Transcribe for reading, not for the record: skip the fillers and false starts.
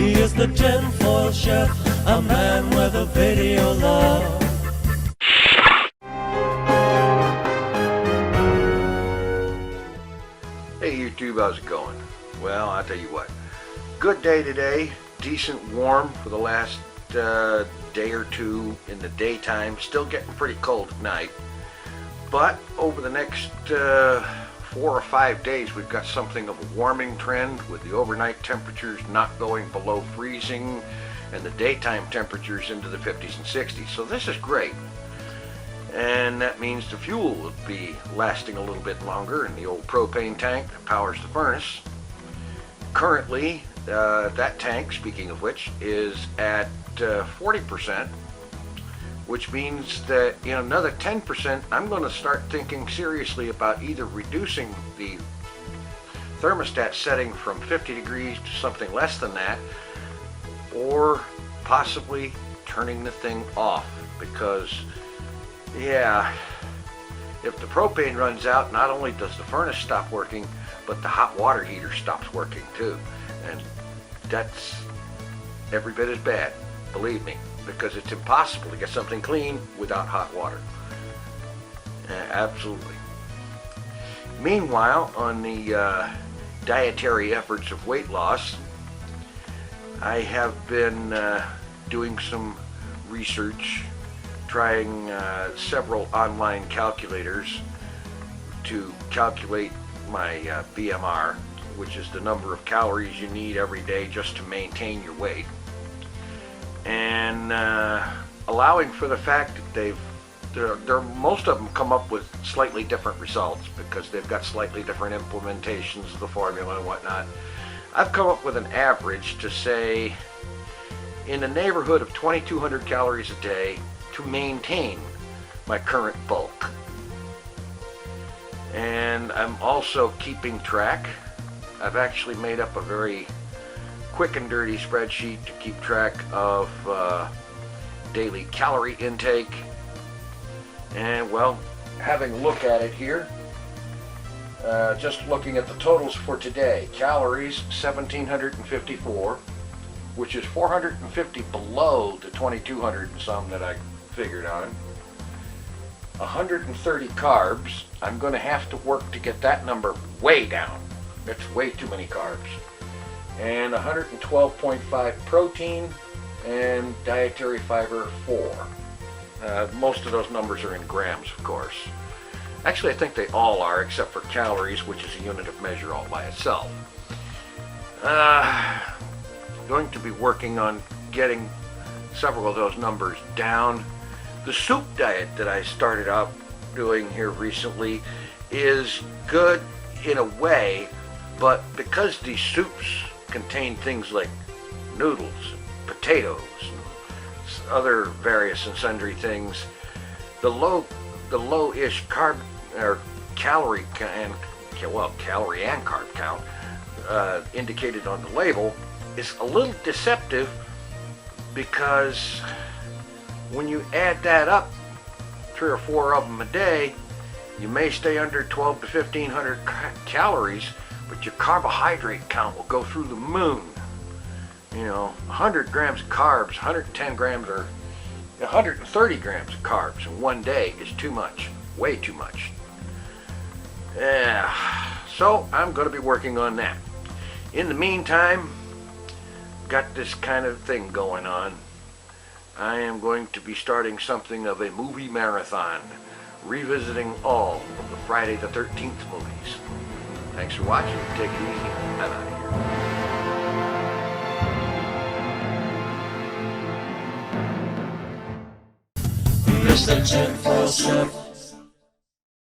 He is the Tinfoil Chef, a man with a video love. Hey YouTube, how's it going? Well, I'll tell you what. Good day today. Decent warm for the last day or two in the daytime. Still getting pretty cold at night. But over the next 4 or 5 days, we've got something of a warming trend with the overnight temperatures not going below freezing and the daytime temperatures into the 50s and 60s. So this is great. And that means the fuel will be lasting a little bit longer in the old propane tank that powers the furnace. Currently, that tank, speaking of which, is at 40%, which means that in another 10%, I'm going to start thinking seriously about either reducing the thermostat setting from 50 degrees to something less than that, or possibly turning the thing off, because yeah, if the propane runs out, not only does the furnace stop working, but the hot water heater stops working too. And that's every bit as bad, believe me, because it's impossible to get something clean without hot water. Absolutely. Meanwhile, on the dietary efforts of weight loss, I have been doing some research, trying several online calculators to calculate my BMR, which is the number of calories you need every day just to maintain your weight, and allowing for the fact that most of them come up with slightly different results because they've got slightly different implementations of the formula and whatnot. I've come up with an average to say in the neighborhood of 2,200 calories a day to maintain my current bulk. And I'm also keeping track. I've actually made up a very quick and dirty spreadsheet to keep track of daily calorie intake. And well, having a look at it here, just looking at the totals for today, calories 1,754, which is 450 below the 2,200 and some that I figured on. 130 carbs. I'm going to have to work to get that number way down. It's way too many carbs. And 112.5 protein and dietary fiber 4. Most of those numbers are in grams, of course. Actually, I think they all are, except for calories, which is a unit of measure all by itself. Going to be working on getting several of those numbers down. The soup diet that I started out doing here recently is good in a way, but because these soups contain things like noodles, potatoes, and other various and sundry things, the low-ish carb or calorie and carb count indicated on the label is a little deceptive, because when you add that up, 3 or 4 of them a day, you may stay under 12 to 1,500 calories, but your carbohydrate count will go through the moon. You know, 100 grams of carbs, 110 grams or 130 grams of carbs in one day is too much, way too much. So I'm going to be working on that. In the meantime, got this kind of thing going on. I am going to be starting something of a movie marathon, revisiting all of the Friday the 13th movies. Thanks for watching. Take it easy. I'm out of here. Mr. Tinfoil Chef.